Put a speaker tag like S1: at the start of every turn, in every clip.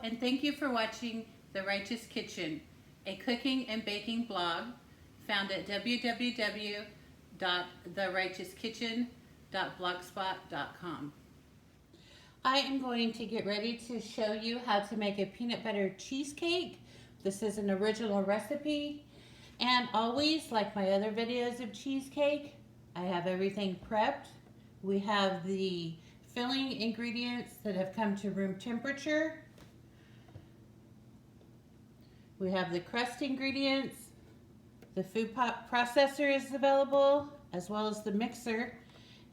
S1: and thank you for watching The Righteous Kitchen, a cooking and baking blog found at www.therighteouskitchen.blogspot.com. I am going to get ready to show you how to make a peanut butter cheesecake. This is an original recipe, and always, like my other videos of cheesecake, I have everything prepped. We have the filling ingredients that have come to room temperature. We have the crust ingredients. The food processor is available, as well as the mixer.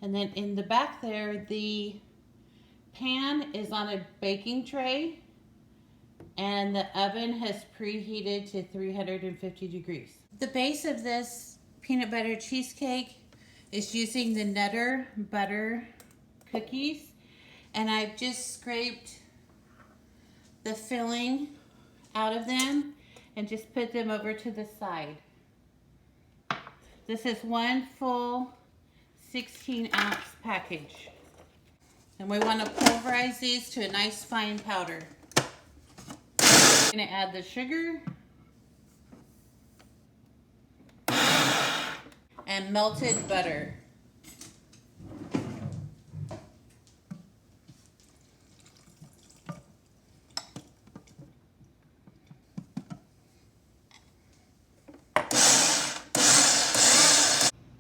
S1: And then in the back there, the pan is on a baking tray, and the oven has preheated to 350 degrees. The base of this peanut butter cheesecake is using the Nutter butter cookies, and I've just scraped the filling out of them and just put them over to the side. This is one full 16-ounce package, and we want to pulverize these to a nice fine powder. I'm going to add the sugar and melted butter.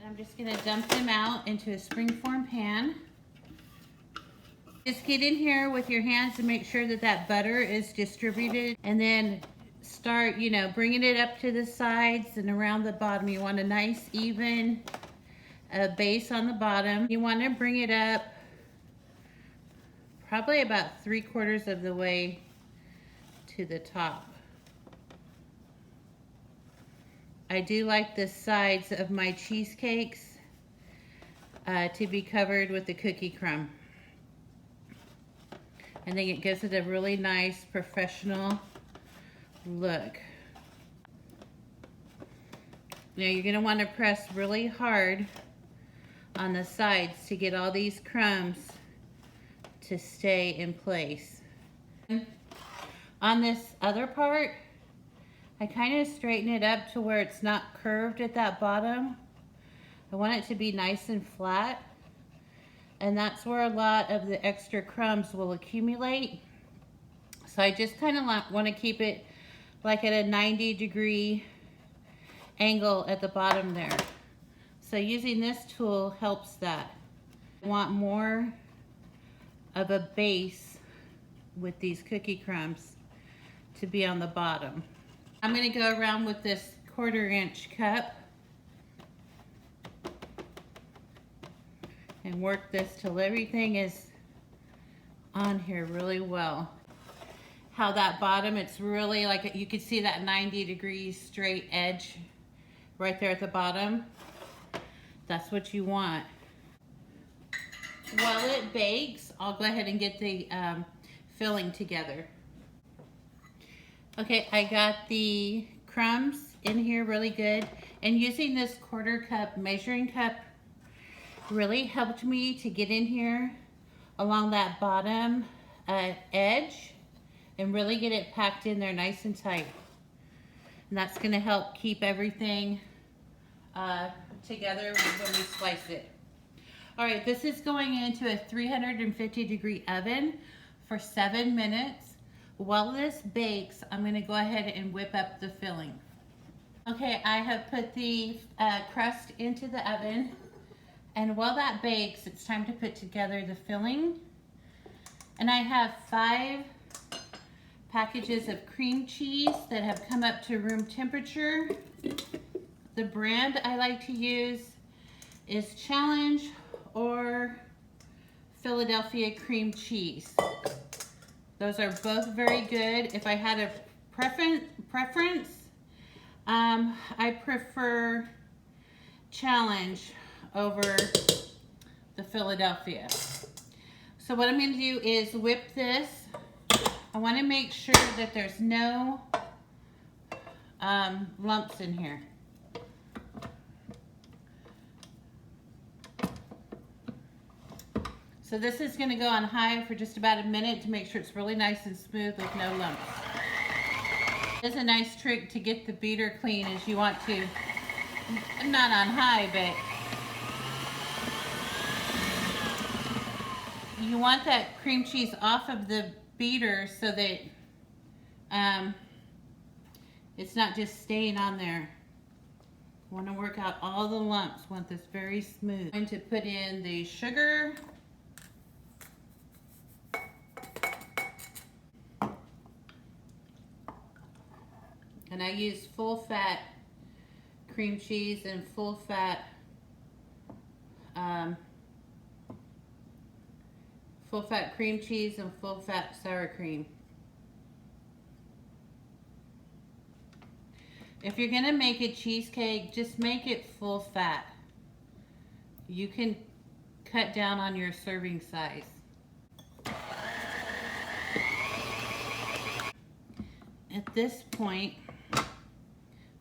S1: I'm just going to dump them out into a springform pan. Just get in here with your hands and make sure that that butter is distributed, and then start, bringing it up to the sides and around the bottom. You want a nice even base on the bottom. You want to bring it up probably about 3/4 of the way to the top. I do like the sides of my cheesecakes to be covered with the cookie crumb. I think it gives it a really nice professional look. Now you're going to want to press really hard on the sides to get all these crumbs to stay in place. On this other part, I kind of straighten it up to where it's not curved at that bottom. I want it to be nice and flat, and that's where a lot of the extra crumbs will accumulate. So I just kind of want to keep it like at a 90-degree angle at the bottom there. So using this tool helps that. I want more of a base with these cookie crumbs to be on the bottom. I'm going to go around with this 1/4-inch cup and work this till everything is on here really well. How that bottom, it's really like, you can see that 90 degrees straight edge right there at the bottom. That's what you want. While it bakes, I'll go ahead and get the filling together. Okay, I got the crumbs in here really good, and using this 1/4 cup measuring cup really helped me to get in here along that bottom edge and really get it packed in there nice and tight. And that's going to help keep everything together when we slice it. All right, this is going into a 350-degree oven for 7 minutes. While this bakes, I'm going to go ahead and whip up the filling. Okay, I have put the crust into the oven, and while that bakes, it's time to put together the filling. And I have 5 packages of cream cheese that have come up to room temperature. The brand I like to use is Challenge or Philadelphia cream cheese. Those are both very good. If I had a preference, I prefer Challenge over the Philadelphia. So what I'm going to do is whip this. I want to make sure that there's no lumps in here. So this is going to go on high for just about a minute to make sure it's really nice and smooth with no lumps. It's a nice trick to get the beater clean is you want to, not on high, but you want that cream cheese off of the beater so that it's not just staying on there. Want to work out all the lumps. Want this very smooth. I'm going to put in the sugar. And I use full fat cream cheese and full fat cream cheese and full fat sour cream. If you're gonna make a cheesecake, just make it full fat. You can cut down on your serving size. At this point,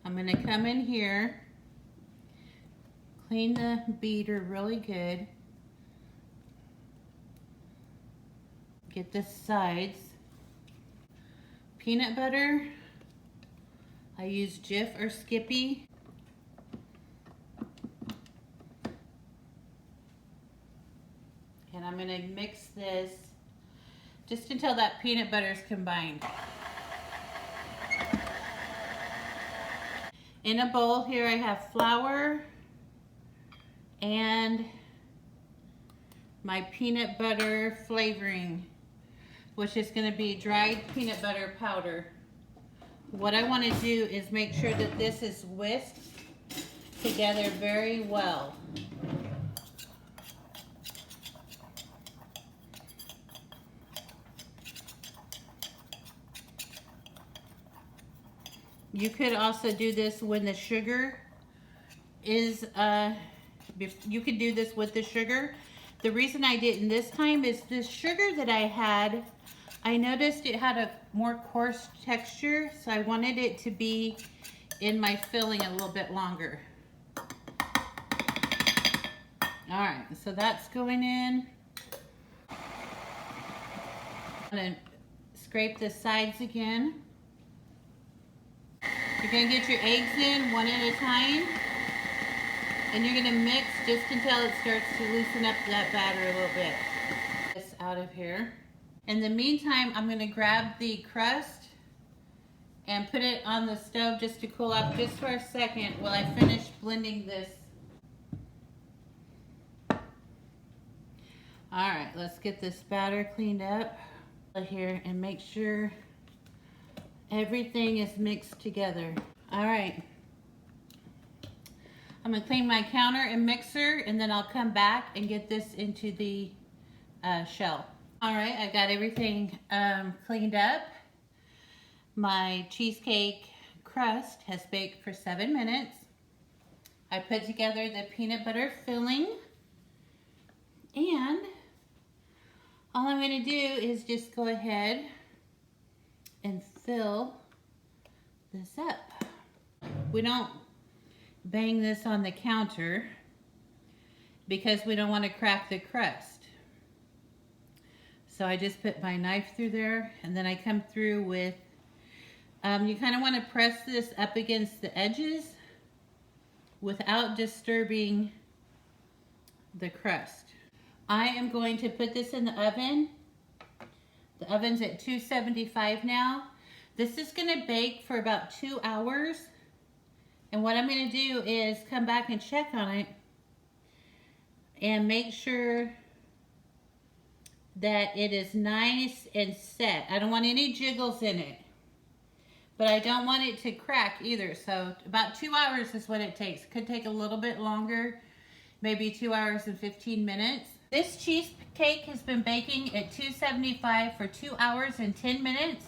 S1: I'm gonna come in here, clean the beater really good, get the sides. Peanut butter, I use Jif or Skippy. And I'm gonna mix this just until that peanut butter is combined. In a bowl here I have flour and my peanut butter flavoring, which is gonna be dried peanut butter powder. What I want to do is make sure that this is whisked together very well. You could also do this when the sugar is, you could do this with the sugar. The reason I didn't this time is the sugar that I had, I noticed it had a more coarse texture, so I wanted it to be in my filling a little bit longer. All right, so that's going in. I'm gonna scrape the sides again. You're gonna get your eggs in one at a time, and you're gonna mix just until it starts to loosen up that batter a little bit. This out of here. In the meantime, I'm gonna grab the crust and put it on the stove just to cool off just for a second while I finish blending this. All right, let's get this batter cleaned up here and make sure everything is mixed together. All right, I'm gonna clean my counter and mixer, and then I'll come back and get this into the shell. All right, I got everything cleaned up. My cheesecake crust has baked for 7 minutes. I put together the peanut butter filling, and all I'm gonna do is just go ahead and fill this up. We don't bang this on the counter because we don't want to crack the crust. So I just put my knife through there, and then I come through with, you kind of want to press this up against the edges without disturbing the crust. I am going to put this in the oven. The oven's at 275 now. This is going to bake for about 2 hours. And what I'm going to do is come back and check on it and make sure that it is nice and set. I don't want any jiggles in it, but I don't want it to crack either. So about 2 hours is what it takes. Could take a little bit longer, maybe 2 hours and 15 minutes. This cheesecake has been baking at 275 for 2 hours and 10 minutes.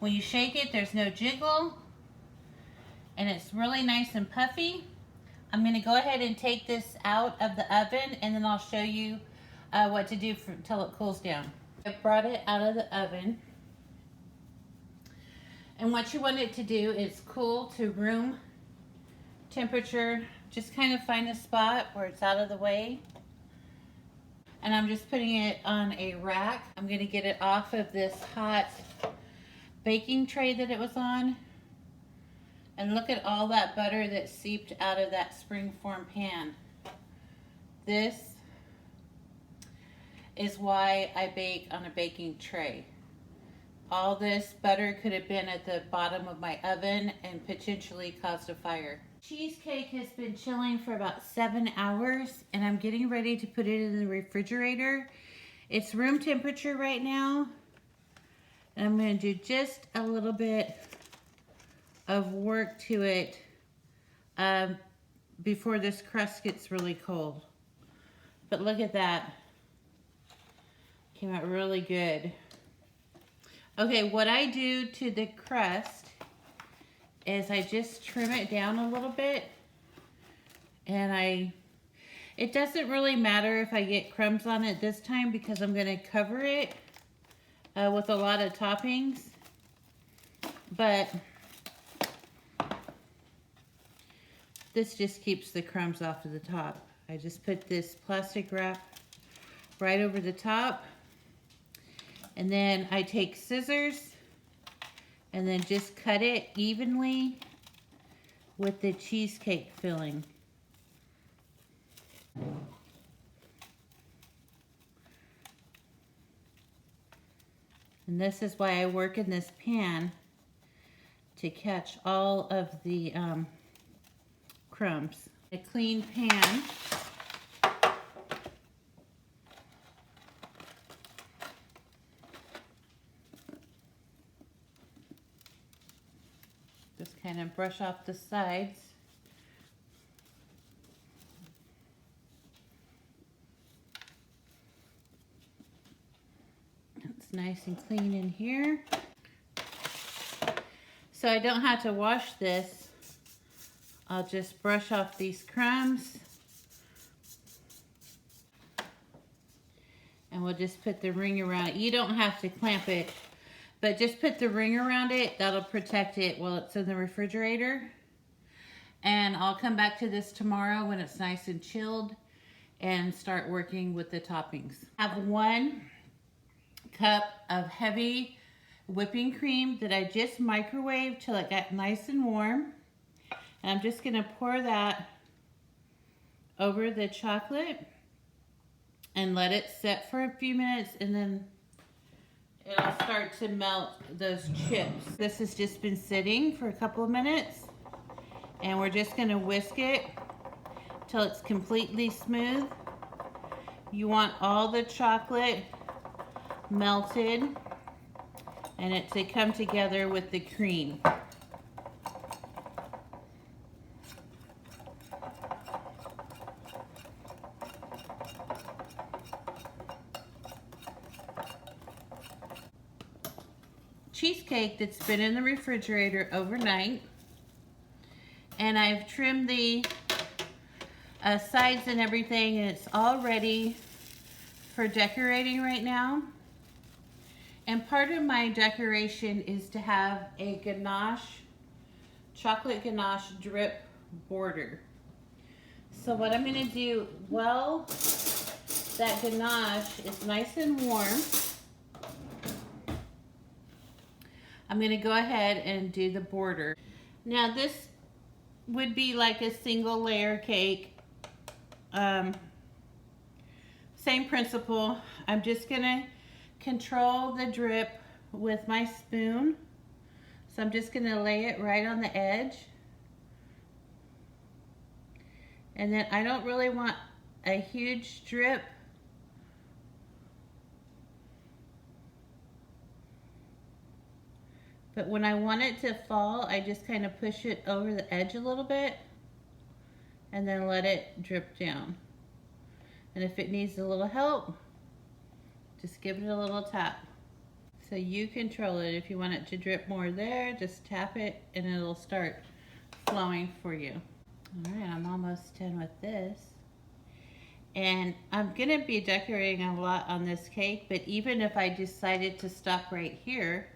S1: When you shake it, there's no jiggle, and it's really nice and puffy. I'm going to go ahead and take this out of the oven, and then I'll show you what to do until it cools down. I brought it out of the oven, and what you want it to do is cool to room temperature. Just kind of find a spot where it's out of the way. And I'm just putting it on a rack. I'm gonna get it off of this hot baking tray that it was on. And look at all that butter that seeped out of that springform pan. This is why I bake on a baking tray. All this butter could have been at the bottom of my oven and potentially caused a fire. Cheesecake has been chilling for about 7 hours, and I'm getting ready to put it in the refrigerator. It's room temperature right now. And I'm going to do just a little bit of work to it before this crust gets really cold. But look at that. Came out really good. Okay, what I do to the crust is I just trim it down a little bit. And it doesn't really matter if I get crumbs on it this time because I'm going to cover it with a lot of toppings. But this just keeps the crumbs off of the top. I just put this plastic wrap right over the top. And then I take scissors and then just cut it evenly with the cheesecake filling. And this is why I work in this pan to catch all of the crumbs. A clean pan. Just kind of brush off the sides. It's nice and clean in here. So I don't have to wash this. I'll just brush off these crumbs. And we'll just put the ring around it. You don't have to clamp it, but just put the ring around it. That'll protect it while it's in the refrigerator. And I'll come back to this tomorrow when it's nice and chilled and start working with the toppings. I have 1 cup of heavy whipping cream that I just microwaved till it got nice and warm. And I'm just gonna pour that over the chocolate and let it set for a few minutes, and then it'll start to melt those chips. This has just been sitting for a couple of minutes, and we're just gonna whisk it till it's completely smooth. You want all the chocolate melted and it to come together with the cream. Cheesecake that's been in the refrigerator overnight, and I've trimmed the sides and everything, and it's all ready for decorating right now. And part of my decoration is to have a ganache, chocolate ganache drip border. So what I'm going to do, while that ganache is nice and warm, I'm going to go ahead and do the border. Now this would be like a single layer cake. Same principle. I'm just going to control the drip with my spoon. So I'm just going to lay it right on the edge. And then I don't really want a huge drip. But when I want it to fall, I just kind of push it over the edge a little bit and then let it drip down. And if it needs a little help, just give it a little tap. So you control it. If you want it to drip more there, just tap it and it'll start flowing for you. All right, I'm almost done with this. And I'm gonna be decorating a lot on this cake, but even if I decided to stop right here,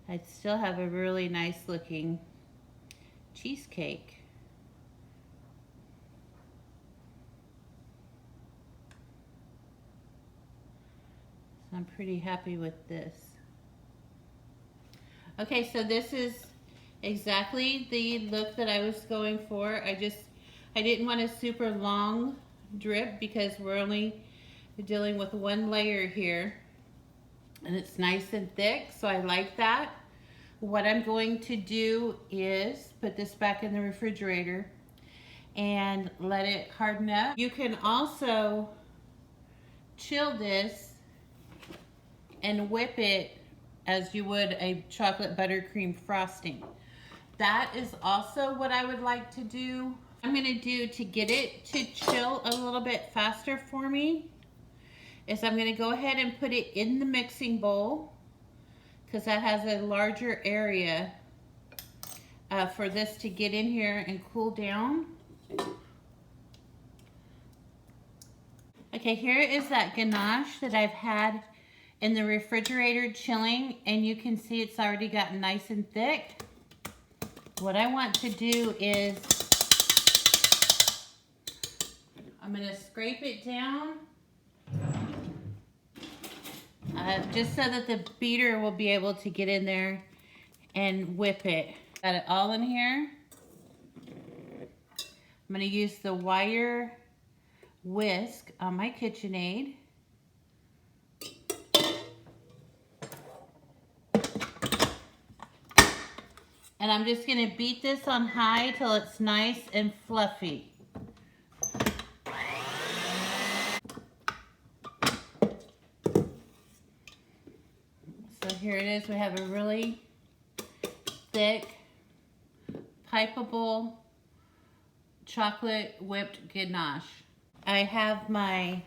S1: I'd still have a really nice looking cheesecake. I'm pretty happy with this. Okay, so this is exactly the look that I was going for. I didn't want a super long drip because we're only dealing with one layer here. And it's nice and thick, so I like that. What I'm going to do is put this back in the refrigerator and let it harden up. You can also chill this and whip it as you would a chocolate buttercream frosting. That is also what I would like to do. I'm gonna do to get it to chill a little bit faster for me is I'm gonna go ahead and put it in the mixing bowl because that has a larger area for this to get in here and cool down. Okay, here is that ganache that I've had in the refrigerator chilling, and you can see it's already gotten nice and thick. What I want to do is I'm going to scrape it down just so that the beater will be able to get in there and whip it. Got it all in here. I'm going to use the wire whisk on my KitchenAid. And I'm just going to beat this on high till it's nice and fluffy. So here it is. We have a really thick, pipeable chocolate whipped ganache. I have my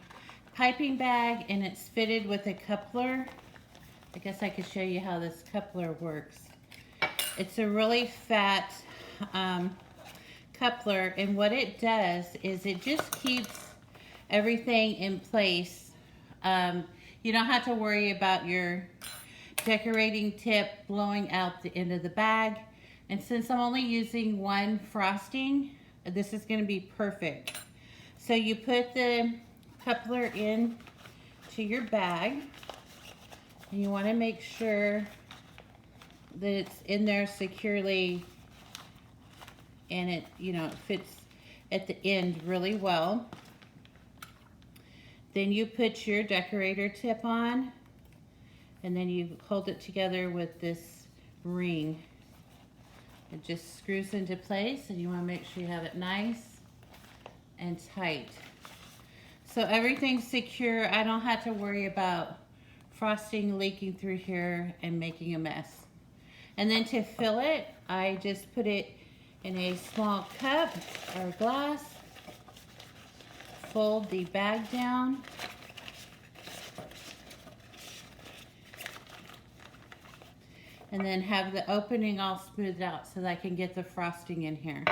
S1: piping bag and it's fitted with a coupler. I guess I could show you how this coupler works. It's a really fat coupler, and what it does is it just keeps everything in place. You don't have to worry about your decorating tip blowing out the end of the bag. And since I'm only using one frosting, this is going to be perfect. So you put the coupler in to your bag, and you want to make sure that it's in there securely and it, you know, it fits at the end really well. Then you put your decorator tip on, and then you hold it together with this ring. It just screws into place, and you want to make sure you have it nice and tight. So everything's secure. I don't have to worry about frosting leaking through here and making a mess. And then to fill it, I just put it in a small cup or glass, fold the bag down, and then have the opening all smoothed out so that I can get the frosting in here.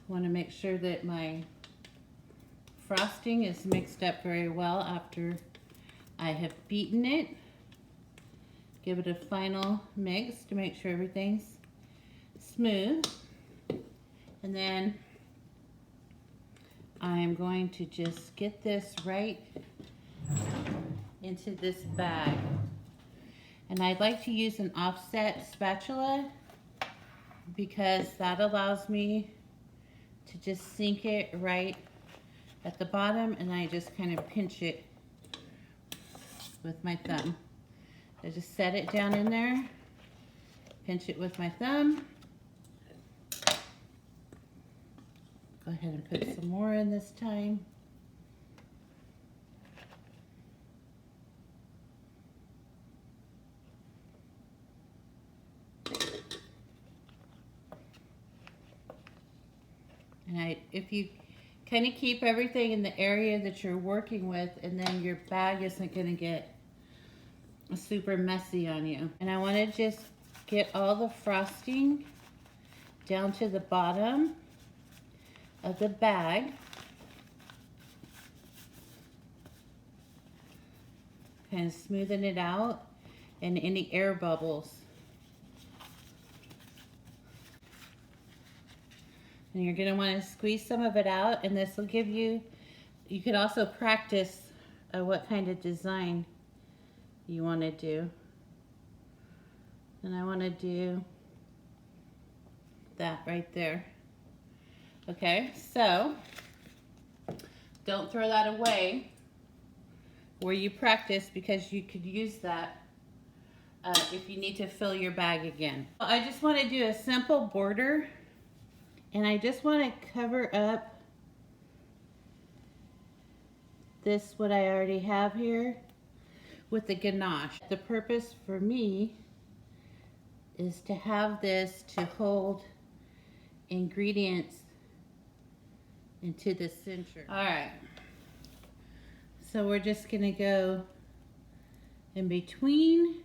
S1: Want to make sure that my frosting is mixed up very well after I have beaten it. Give it a final mix to make sure everything's smooth. And then I'm going to just get this right into this bag. And I'd like to use an offset spatula because that allows me to just sink it right at the bottom, and I just kind of pinch it with my thumb. I just set it down in there, pinch it with my thumb. Go ahead and put some more in this time. And if you kind of keep everything in the area that you're working with, and then your bag isn't going to get super messy on you. And I want to just get all the frosting down to the bottom of the bag. Kind of smoothing it out and any air bubbles. And you're gonna wanna squeeze some of it out, and this will give you, you could also practice what kind of design you wanna do. And I wanna do that right there. Okay, so don't throw that away where you practice, because you could use that if you need to fill your bag again. I just want to do a simple border, and I just want to cover up this, what I already have here, with the ganache. The purpose for me is to have this to hold ingredients into the center. All right, so we're just gonna go in between.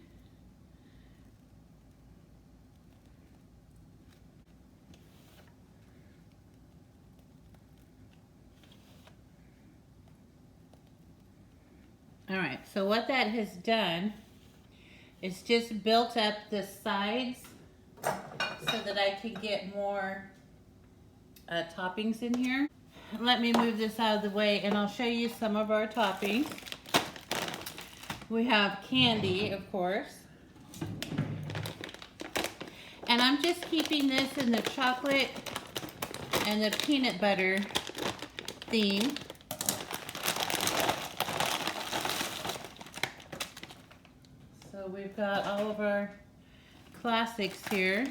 S1: All right, so what that has done is just built up the sides so that I can get more toppings in here. Let me move this out of the way and I'll show you some of our toppings. We have candy, of course. And I'm just keeping this in the chocolate and the peanut butter theme. So we've got all of our classics here.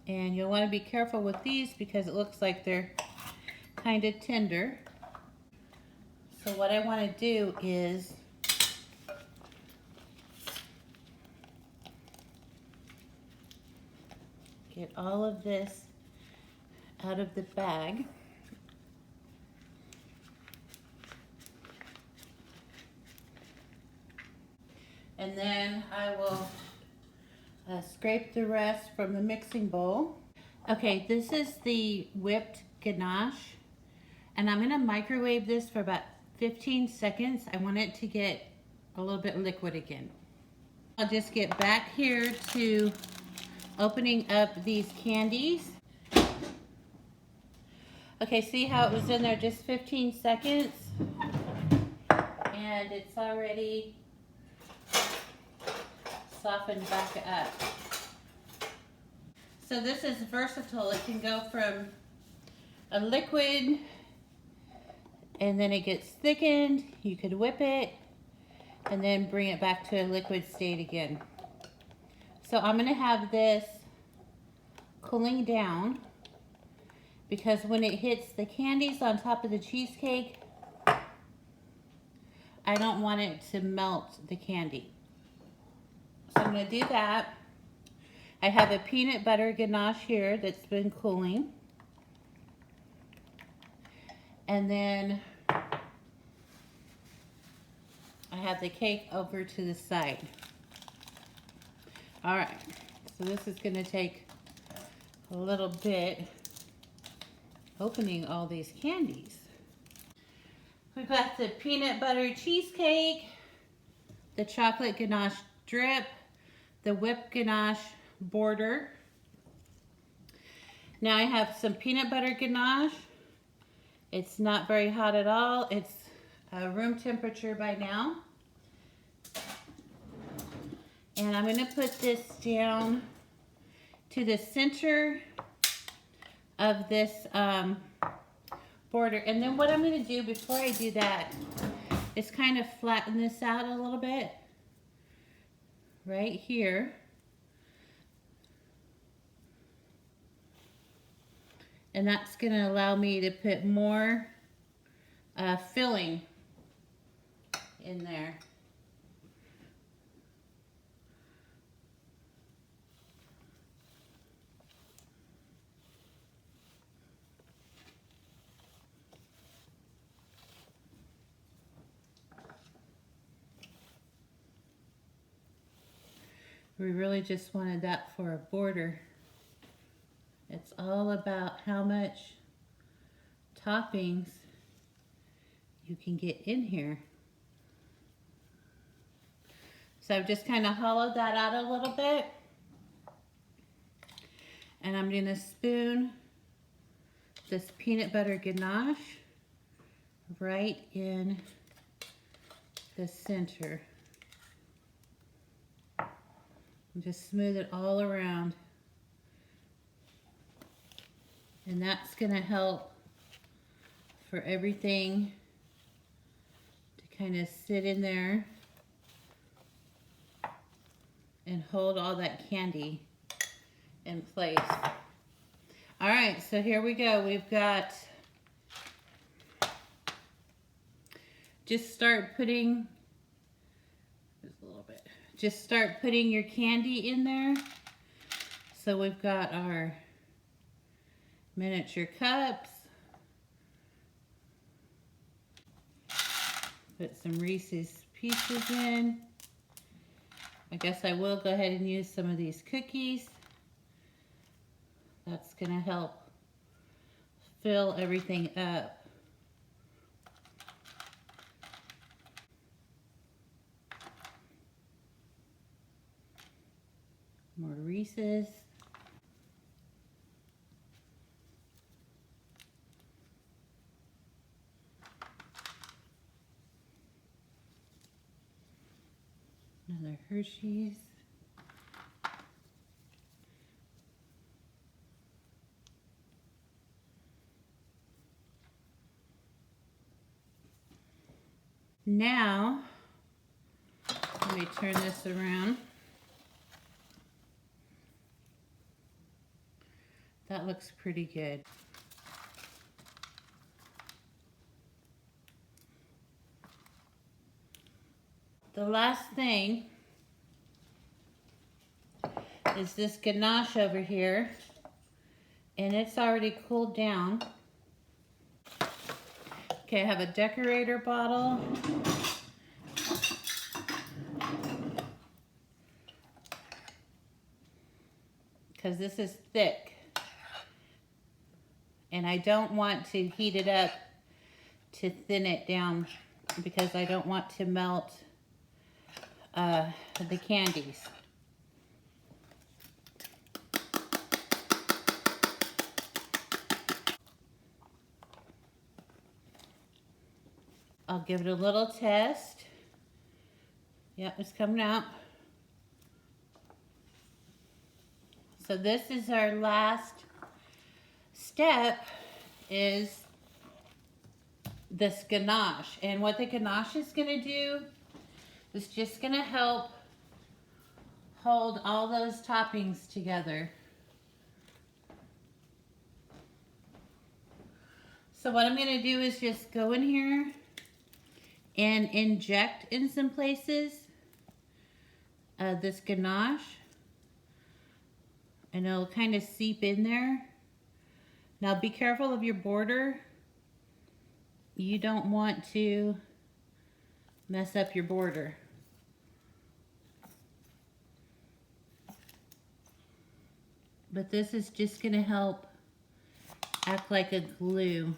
S1: And you'll want to be careful with these because it looks like they're kind of tender. So what I want to do is get all of this out of the bag. And then I will scrape the rest from the mixing bowl. Okay, this is the whipped ganache, and I'm gonna microwave this for about 15 seconds. I want it to get a little bit liquid again. I'll just get back here to opening up these candies. Okay, see how it was in there just 15 seconds? And it's already softened back up. So this is versatile. It can go from a liquid and then it gets thickened. You could whip it and then bring it back to a liquid state again. So I'm gonna have this cooling down because when it hits the candies on top of the cheesecake, I don't want it to melt the candy. So I'm gonna do that. I have a peanut butter ganache here that's been cooling. And then I have the cake over to the side. All right, so this is gonna take a little bit opening all these candies. We've got the peanut butter cheesecake, the chocolate ganache drip, the whipped ganache border. Now I have some peanut butter ganache. It's not very hot at all. It's room temperature by now. And I'm gonna put this down to the center of this border. And then what I'm gonna do before I do that is kind of flatten this out a little bit right here. And that's gonna allow me to put more filling in there. We really just wanted that for a border. It's all about how much toppings you can get in here. So I've just kind of hollowed that out a little bit. And I'm going to spoon this peanut butter ganache right in the center. And just smooth it all around. And that's going to help for everything to kind of sit in there and hold all that candy in place. All right, so here we go. We've got, just start putting, just a little bit, just start putting your candy in there. So we've got our miniature cups. Put some Reese's Pieces in. I guess I will go ahead and use some of these cookies. That's going to help fill everything up. More Reese's. Another Hershey's. Now, let me turn this around. That looks pretty good. The last thing is this ganache over here, and it's already cooled down. Okay, I have a decorator bottle. Because this is thick. And I don't want to heat it up to thin it down because I don't want to melt the candies. I'll give it a little test. Yep, it's coming out. So this is our last step, is this ganache. And what the ganache is going to do is just going to help hold all those toppings together. So what I'm going to do is just go in here and inject in some places this ganache, and it'll kind of seep in there. Now be careful of your border. You don't want to mess up your border. But this is just going to help act like a glue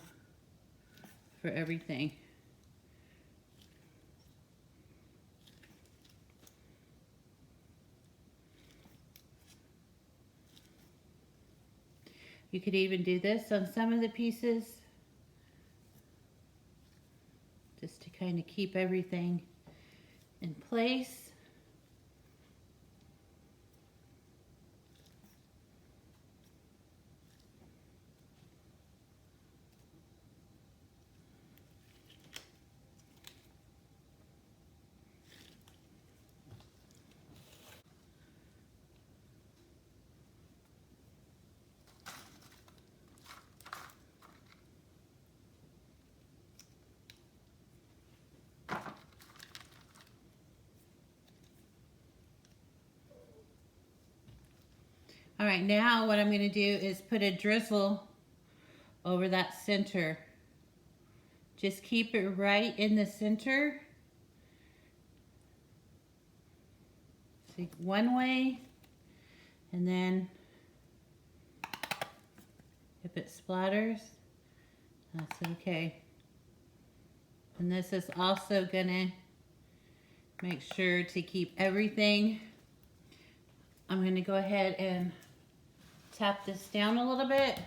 S1: for everything. You could even do this on some of the pieces, just to kind of keep everything in place. All right, now what I'm going to do is put a drizzle over that center. Just keep it right in the center. See, one way, and then if it splatters, that's okay. And this is also gonna make sure to keep everything. I'm gonna go ahead and tap this down a little bit.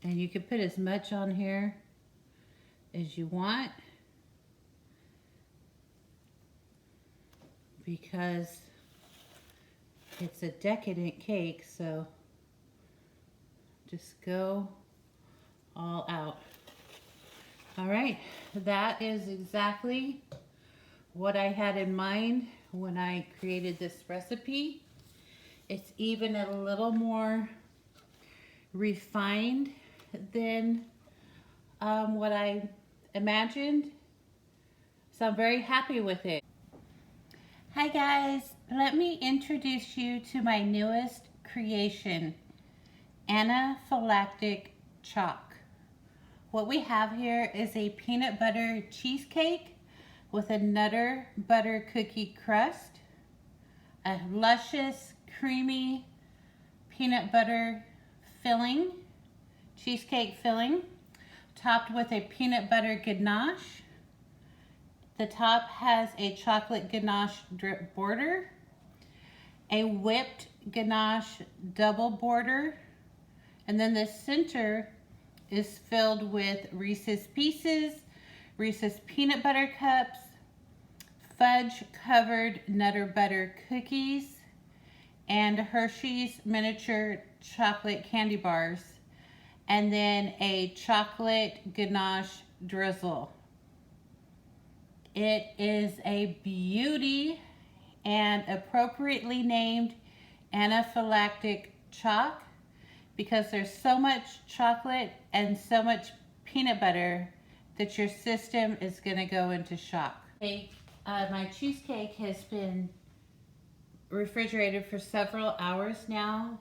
S1: And you can put as much on here as you want, because it's a decadent cake, so just go all out. All right, that is exactly what I had in mind when I created this recipe. It's even a little more refined than what I imagined, so I'm very happy with it. Hi guys, let me introduce you to my newest creation, Anaphylactic Choc. What we have here is a peanut butter cheesecake with a Nutter butter cookie crust, a luscious, creamy peanut butter filling, cheesecake filling, topped with a peanut butter ganache. The top has a chocolate ganache drip border, a whipped ganache double border, and then the center is filled with Reese's Pieces, Reese's Peanut Butter Cups, fudge covered Nutter butter cookies, and Hershey's miniature chocolate candy bars, and then a chocolate ganache drizzle. It is a beauty and appropriately named Anaphylactic Choc because there's so much chocolate and so much peanut butter that your system is going to go into shock. My cheesecake has been refrigerated for several hours now,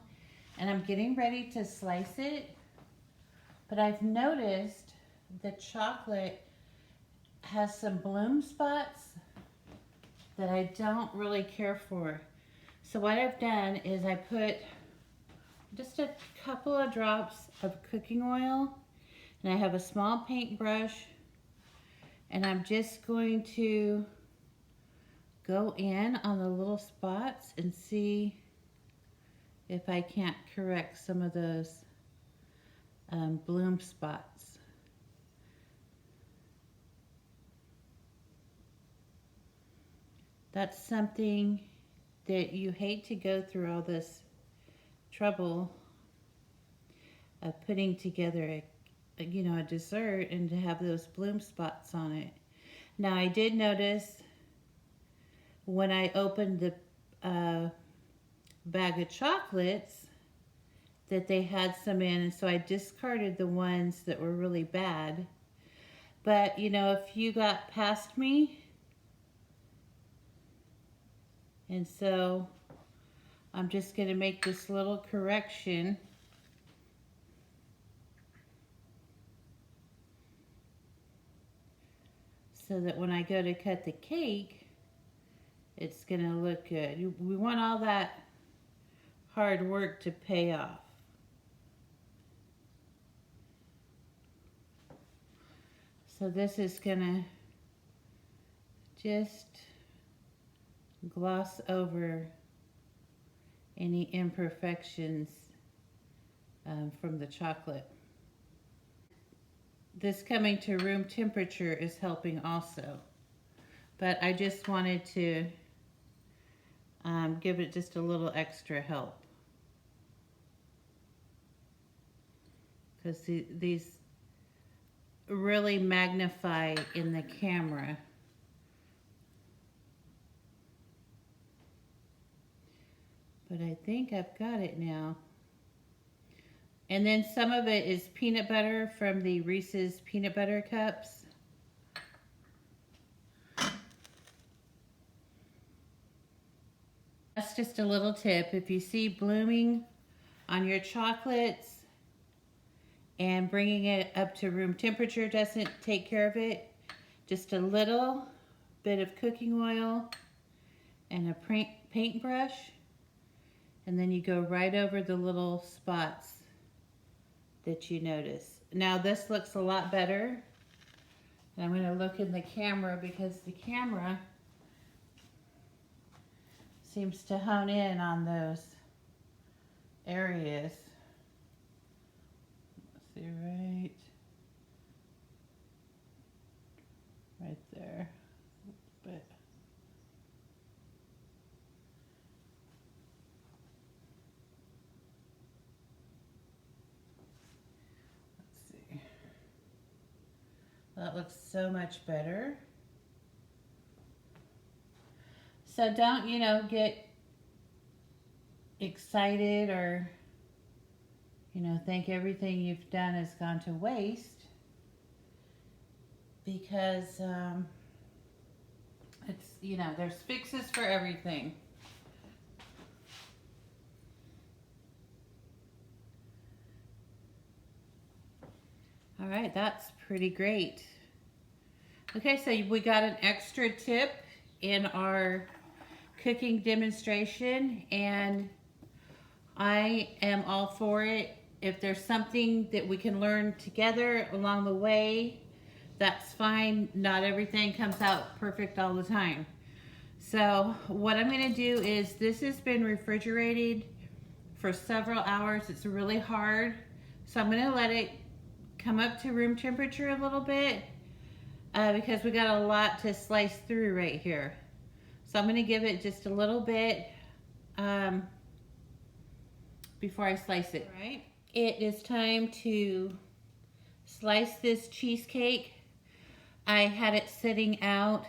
S1: and I'm getting ready to slice it, but I've noticed the chocolate has some bloom spots that I don't really care for. So what I've done is I put just a couple of drops of cooking oil, and I have a small paintbrush, and I'm just going to go in on the little spots and see if I can't correct some of those bloom spots. That's something that you hate to go through all this trouble of putting together a dessert and to have those bloom spots on it. Now I did notice when I opened the bag of chocolates that they had some in, and so I discarded the ones that were really bad. But if you got past me, and so I'm just going to make this little correction. So that when I go to cut the cake, it's going to look good. We want all that hard work to pay off. So this is going to just gloss over any imperfections from the chocolate. This coming to room temperature is helping also, but I just wanted to give it just a little extra help, because these really magnify in the camera. But I think I've got it now. And then some of it is peanut butter from the Reese's Peanut Butter Cups. That's just a little tip. If you see blooming on your chocolates and bringing it up to room temperature doesn't take care of it, just a little bit of cooking oil and a paintbrush, and then you go right over the little spots that you notice. Now this looks a lot better. And I'm going to look in the camera because the camera seems to hone in on those areas. Let's see, right there. But let's see. That looks so much better. So don't, get excited or, think everything you've done has gone to waste, because it's, there's fixes for everything. All right, that's pretty great. Okay, so we got an extra tip in our cooking demonstration, and I am all for it. If there's something that we can learn together along the way, that's fine. Not everything comes out perfect all the time. So what I'm going to do is, this has been refrigerated for several hours. It's really hard. So I'm going to let it come up to room temperature a little bit because we got a lot to slice through right here. So I'm going to give it just a little bit before I slice it. All right. It is time to slice this cheesecake. I had it sitting out.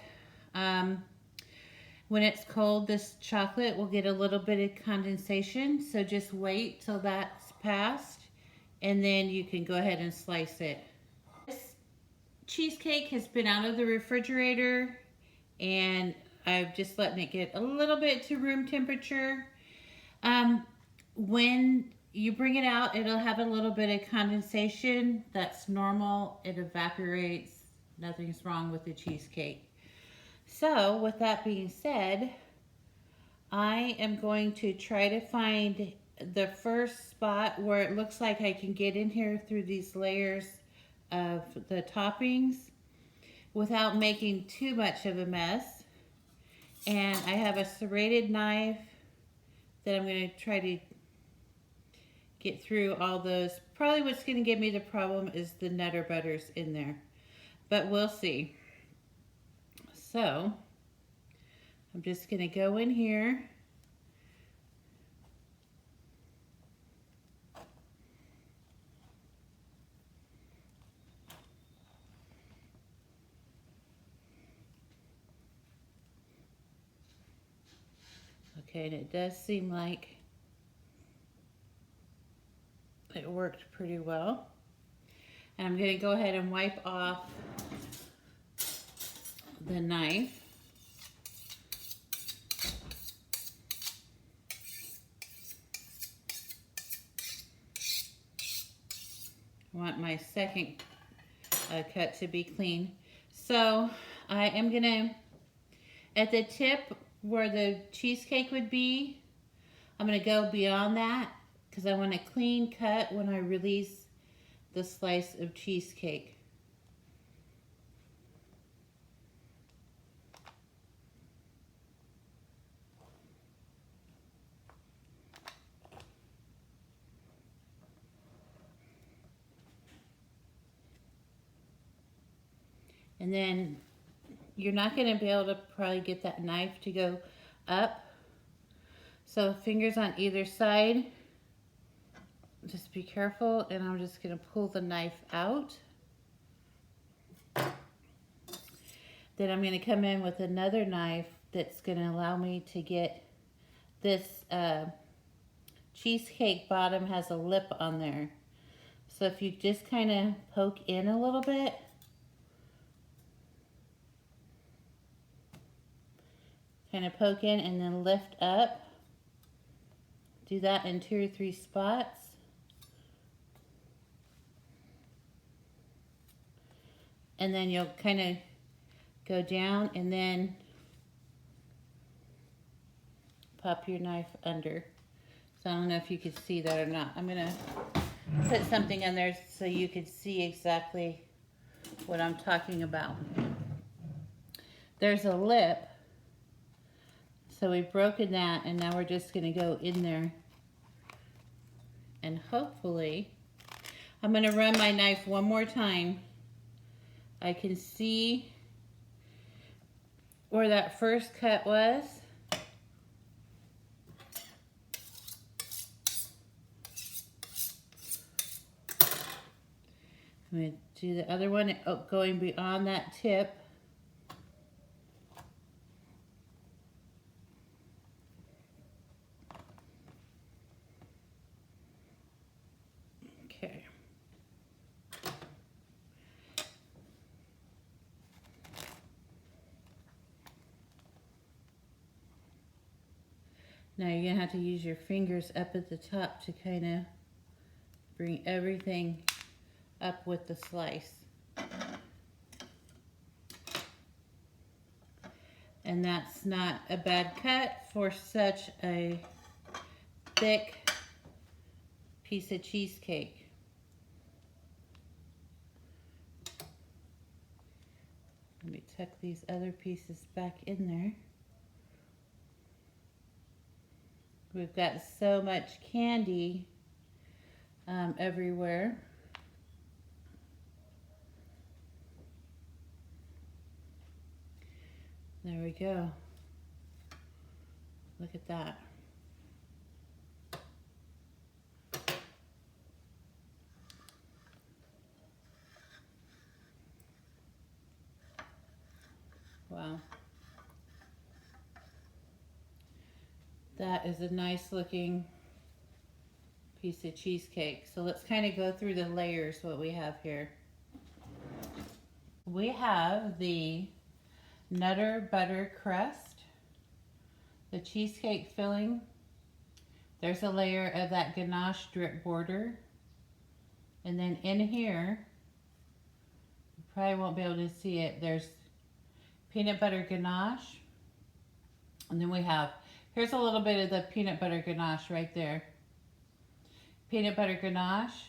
S1: When it's cold, this chocolate will get a little bit of condensation. So just wait till that's passed, and then you can go ahead and slice it. This cheesecake has been out of the refrigerator, and I've just letting it get a little bit to room temperature. When you bring it out, it'll have a little bit of condensation. That's normal. It evaporates. Nothing's wrong with the cheesecake. So with that being said, I am going to try to find the first spot where it looks like I can get in here through these layers of the toppings without making too much of a mess. And I have a serrated knife that I'm going to try to get through all those. Probably what's going to give me the problem is the Nutter Butters in there, but we'll see. So I'm just going to go in here. Okay, and it does seem like it worked pretty well. And I'm going to go ahead and wipe off the knife. I want my second cut to be clean. So I am going to, at the tip where the cheesecake would be, I'm going to go beyond that because I want a clean cut when I release the slice of cheesecake. And then you're not going to be able to probably get that knife to go up. So fingers on either side. Just be careful, and I'm just going to pull the knife out. Then I'm going to come in with another knife that's going to allow me to get this cheesecake bottom has a lip on there. So if you just kind of poke in a little bit, kind of poke in and then lift up. Do that in 2 or 3 spots. And then you'll kind of go down and then pop your knife under. So I don't know if you could see that or not. I'm gonna put something in there so you could see exactly what I'm talking about. There's a lip, so we've broken that, and now we're just gonna go in there, and hopefully, I'm gonna run my knife one more time. I can see where that first cut was. I'm going to do the other one going beyond that tip. Okay. Now you're going to have to use your fingers up at the top to kind of bring everything up with the slice. And that's not a bad cut for such a thick piece of cheesecake. Let me tuck these other pieces back in there. We've got so much candy everywhere. There we go. Look at that. Wow. That is a nice looking piece of cheesecake. So let's kind of go through the layers, what we have here. We have the Nutter butter crust, the cheesecake filling. There's a layer of that ganache drip border. And then in here, you probably won't be able to see it, there's peanut butter ganache. And then we have, here's a little bit of the peanut butter ganache right there. Peanut butter ganache.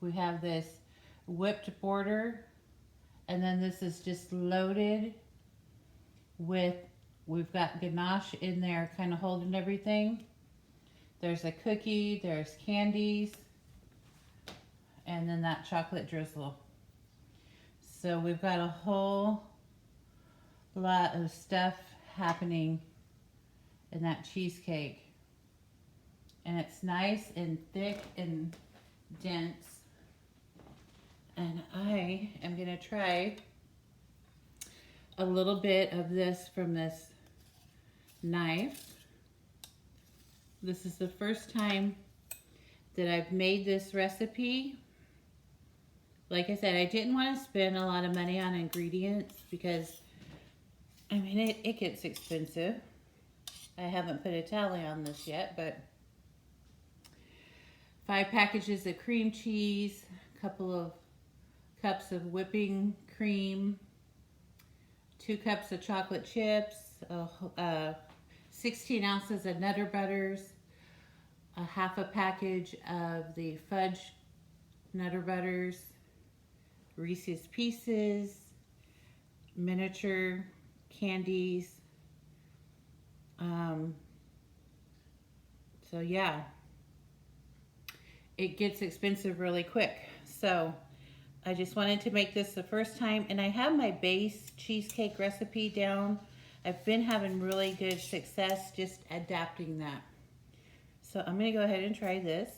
S1: We have this whipped border. And then this is just loaded with, we've got ganache in there kind of holding everything. There's a cookie, there's candies, and then that chocolate drizzle. So we've got a whole lot of stuff happening in that cheesecake. And it's nice and thick and dense. And I am gonna try a little bit of this from this knife. This is the first time that I've made this recipe. Like I said, I didn't want to spend a lot of money on ingredients because, I mean, it gets expensive. I haven't put a tally on this yet, but 5 packages of cream cheese, a couple of cups of whipping cream, 2 cups of chocolate chips, 16 ounces of Nutter butters, a half a package of the fudge Nutter butters, Reese's Pieces, miniature candies. So yeah, it gets expensive really quick. So I just wanted to make this the first time, and I have my base cheesecake recipe down. I've been having really good success just adapting that. So I'm gonna go ahead and try this.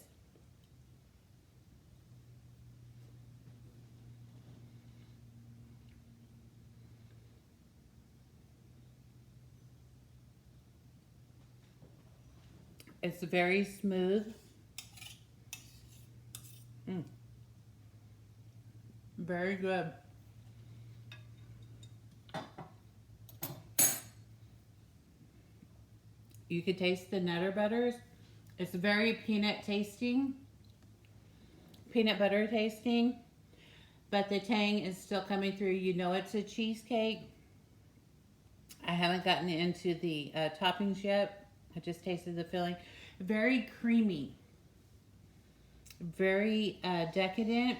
S1: It's very smooth. Very good. You could taste the Nutter butters. It's very peanut butter tasting, but the tang is still coming through. You know it's a cheesecake. I haven't gotten into the toppings yet. I just tasted the filling. Very creamy. Very decadent.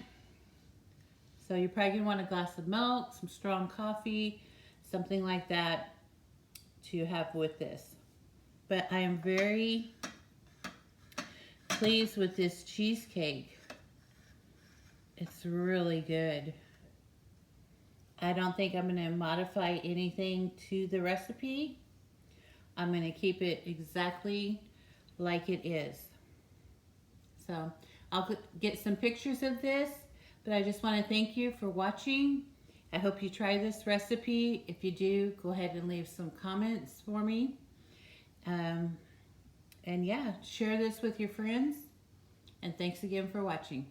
S1: So you're probably going to want a glass of milk, some strong coffee, something like that to have with this. But I am very pleased with this cheesecake. It's really good. I don't think I'm going to modify anything to the recipe. I'm going to keep it exactly like it is. So I'll get some pictures of this, but I just want to thank you for watching. I hope you try this recipe. If you do, go ahead and leave some comments for me. And yeah, share this with your friends. And thanks again for watching.